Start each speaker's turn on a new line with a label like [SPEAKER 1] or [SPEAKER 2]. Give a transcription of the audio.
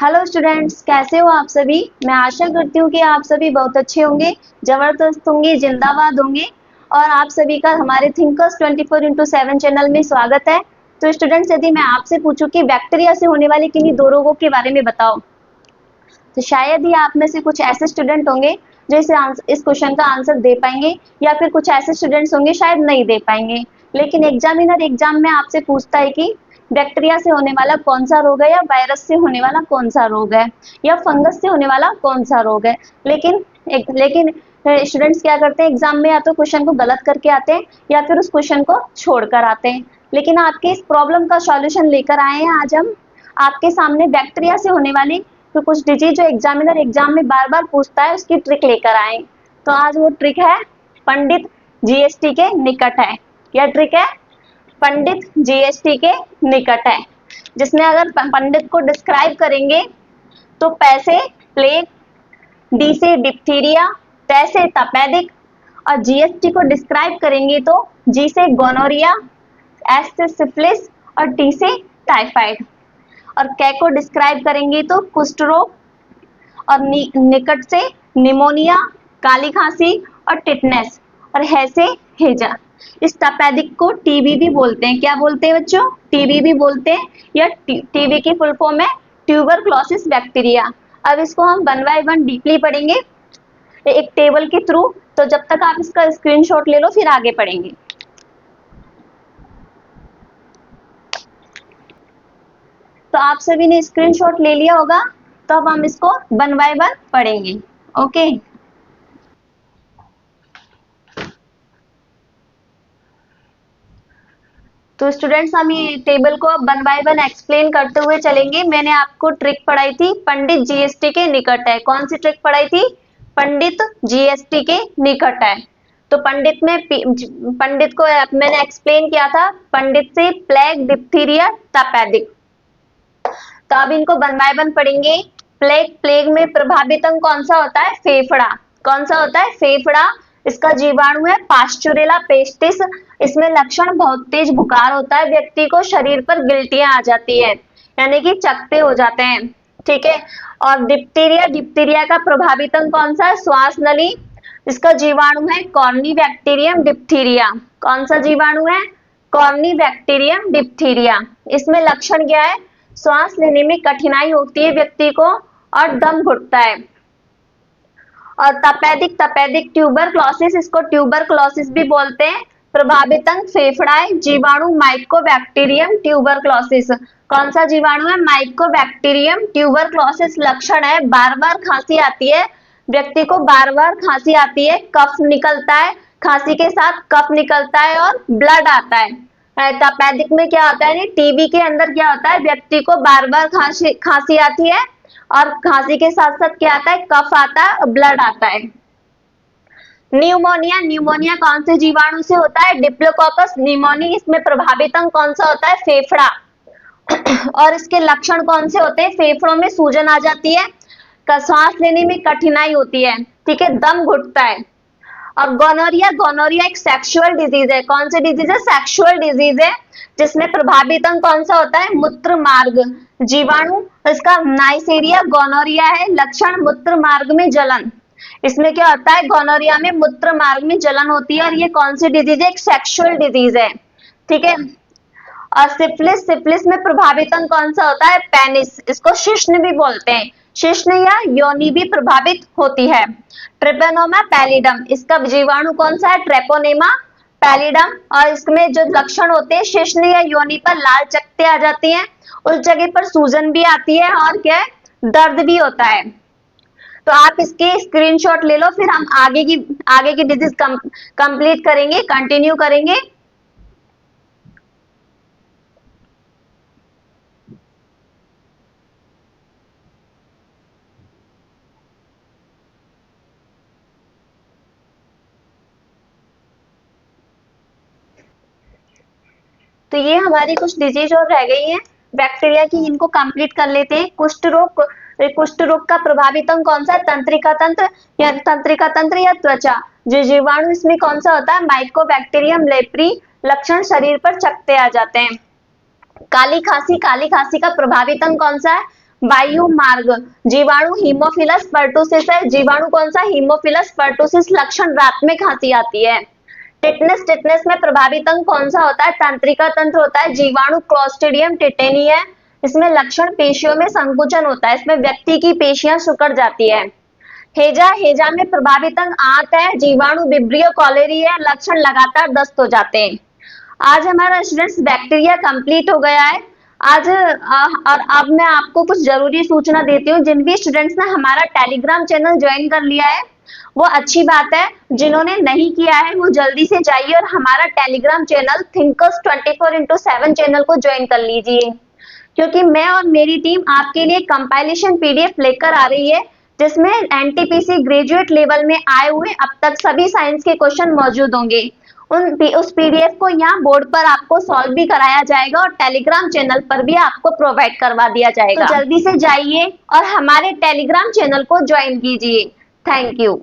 [SPEAKER 1] Hello students, कैसे हो आप सभी। मैं आशा करती हूँ कि आप सभी बहुत अच्छे होंगे, जबरदस्त होंगे, जिंदाबाद होंगे। और आप सभी का हमारे थिंकर्स 24x7 चैनल में स्वागत है। तो स्टूडेंट्स, यदि मैं आपसे पूछूं कि बैक्टीरिया से होने वाले किन्हीं दो रोगों के बारे में बताओ, तो शायद ही आप में से कुछ ऐसे स्टूडेंट होंगे जो इस क्वेश्चन का आंसर दे पाएंगे, या फिर कुछ ऐसे स्टूडेंट्स होंगे शायद नहीं दे पाएंगे। लेकिन एग्जामिनर एग्जाम में आपसे पूछता है कि बैक्टीरिया से होने वाला कौन सा रोग है, या वायरस से होने वाला कौन सा रोग है, या फंगस से होने वाला कौन सा रोग है। लेकिन स्टूडेंट्स क्या करते हैं एग्जाम में, या तो क्वेश्चन को गलत करके आते हैं या फिर उस क्वेश्चन को छोड़कर आते हैं। लेकिन आपके इस प्रॉब्लम का सॉल्यूशन लेकर आए हैं आज हम आपके सामने। बैक्टीरिया से होने वाली तो कुछ डिजीज जो एग्जामिनर एग्जाम में बार बार पूछता है, उसकी ट्रिक लेकर आए। तो आज वो ट्रिक है पंडित जीएसटी के निकट है। क्या ट्रिक है? पंडित जीएसटी के निकट है, जिसमें अगर पंडित को डिस्क्राइब करेंगे तो पैसे प्लेग, डी से डिप्थीरिया, तै से तपेदिक, और जीएसटी को डिस्क्राइब करेंगे तो जी से गोनोरिया, एस से सिफिलिस और टी से टाइफाइड। और कै को डिस्क्राइब करेंगे तो कुष्ठ रोग, और निकट से निमोनिया, काली खांसी और टिटनेस, और है से हेजा। इस तपेदिक को टीबी भी बोलते हैं। क्या बोलते हैं बच्चों? टीबी भी बोलते हैं, या टीबी की फुल फॉर्म है ट्यूबरक्लोसिस बैक्टीरिया। अब इसको हम वन बाय वन डीपली पढ़ेंगे एक टेबल के थ्रू। तो जब तक आप इसका स्क्रीनशॉट ले लो, फिर आगे पढ़ेंगे। तो आप सभी ने स्क्रीनशॉट ले लिया होगा, तो अब हम इसको वन बाय वन पढ़ेंगे। ओके, तो स्टूडेंट्स, हम ये टेबल को अब वन बाय वन एक्सप्लेन करते हुए चलेंगे। मैंने आपको ट्रिक पढ़ाई थी पंडित जीएसटी के निकट है। कौन सी ट्रिक पढ़ाई थी? पंडित जीएसटी के निकट है। तो पंडित को मैंने एक्सप्लेन किया था पंडित से प्लेग, डिप्थीरिया, तपेदिक। तो अब इनको वन बाय वन पढ़ेंगे। प्लेग में प्रभावित अंग कौन सा होता है? फेफड़ा। कौन सा होता है? फेफड़ा। इसका जीवाणु है पास्चुरेला पेस्टिस। इसमें लक्षण बहुत तेज बुखार होता है, व्यक्ति को शरीर पर गिल्टियां आ जाती है, यानी कि चकते हो जाते हैं। ठीक है। और डिप्थीरिया का प्रभावित अंग कौन सा है? श्वास नली। इसका जीवाणु है कॉर्नीबैक्टीरियम डिप्थीरिया। कौन सा जीवाणु है? Corynebacterium diphtheria. इसमें लक्षण क्या है? श्वास लेने में कठिनाई होती है व्यक्ति को, और दम घुटता है। और तपेदिक ट्यूबरक्लोसिस, इसको ट्यूबरक्लोसिस भी बोलते हैं। प्रभावित अंग फेफड़ा है। जीवाणु माइकोबैक्टीरियम ट्यूबरक्लोसिस। कौन सा जीवाणु है? Mycobacterium tuberculosis. लक्षण है बार बार खांसी आती है, व्यक्ति को बार बार खांसी आती है, कफ निकलता है, खांसी के साथ कफ निकलता है और ब्लड आता है। तपेदिक में क्या होता है? टीबी के अंदर क्या होता है? व्यक्ति को बार बार खांसी आती है, और खांसी के साथ साथ क्या आता है? कफ आता है, ब्लड आता है। न्यूमोनिया कौन से जीवाणु से होता है? Diplococcus pneumoniae. इसमें प्रभावित अंग कौन सा होता है? फेफड़ा। और इसके लक्षण कौन से होते हैं? फेफड़ों में सूजन आ जाती है, सांस लेने में कठिनाई होती है, ठीक है, दम घुटता है। और गोनोरिया एक सेक्सुअल डिजीज है। कौन सी डिजीज है? सेक्सुअल डिजीज है, जिसमें प्रभावित अंग कौन सा होता है? मूत्र मार्ग। जीवाणु इसका नाइसेरिया गोनोरिया है। लक्षण मूत्र मार्ग में जलन। इसमें क्या होता है? गोनोरिया में मूत्र मार्ग में जलन होती है, और ये कौन सी डिजीज है? एक सेक्सुअल डिजीज है, ठीक है। और सिफिलिस में प्रभावित अंग कौन सा होता है? पेनिस। इसको शिश्न भी बोलते हैं। शिश्न या योनि भी प्रभावित होती है। ट्रेपोनेमा पैलिडम, इसका जीवाणु कौन सा है? Treponema pallidum. और इसमें जो लक्षण होते हैं, शिश्न या योनि पर लाल चकत्ते आ जाती हैं, उस जगह पर सूजन भी आती है, और क्या है? दर्द भी होता है। तो आप इसके स्क्रीनशॉट ले लो, फिर हम आगे की डिजीज कंप्लीट करेंगे, कंटिन्यू करेंगे। तो ये हमारी कुछ डिजीज और रह गई हैं बैक्टीरिया की, इनको कंप्लीट कर लेते हैं। कुष्ठ रोग का प्रभावित अंग कौन सा है? तंत्रिका तंत्र या त्वचा। जो जीवाणु इसमें कौन सा होता है? Mycobacterium leprae. लक्षण शरीर पर चकत्ते आ जाते हैं। काली खांसी का प्रभावित अंग कौन सा है? वायु मार्ग, जीवाणु हीमोफिलस पर्टुसिस है। जीवाणु कौन सा? Haemophilus pertussis. लक्षण रात में खांसी आती है। टिटनेस, टिटनेस में प्रभावित अंग कौन सा होता है? तंत्रिका तंत्र होता है। जीवाणु क्लोस्ट्रिडियम टिटेनी है। इसमें लक्षण पेशियों में संकुचन होता है, इसमें व्यक्ति की पेशियां सिकुड़ जाती है। हेजा, हेजा में प्रभावित अंग आंत है। जीवाणु विब्रियो कॉलेरी है। लक्षण लगातार दस्त हो जाते हैं। आज हमारा स्टूडेंट्स बैक्टीरिया कंप्लीट हो गया है। आज और अब मैं आपको कुछ जरूरी सूचना देती हूँ। जिन भी स्टूडेंट्स ने हमारा टेलीग्राम चैनल ज्वाइन कर लिया है वो अच्छी बात है, जिन्होंने नहीं किया है वो जल्दी से जाइए और हमारा टेलीग्राम चैनल थिंकर्स 24/7 चैनल को ज्वाइन कर लीजिए, क्योंकि मैं और मेरी टीम आपके लिए कंपाइलेशन पीडीएफ लेकर आ रही है, जिसमें एनटीपीसी ग्रेजुएट लेवल में आए हुए अब तक सभी साइंस के क्वेश्चन मौजूद होंगे। उस पीडीएफ को यहाँ बोर्ड पर आपको सॉल्व भी कराया जाएगा और टेलीग्राम चैनल पर भी आपको प्रोवाइड करवा दिया जाएगा। तो जल्दी से जाइए और हमारे टेलीग्राम चैनल को ज्वाइन कीजिए। Thank you.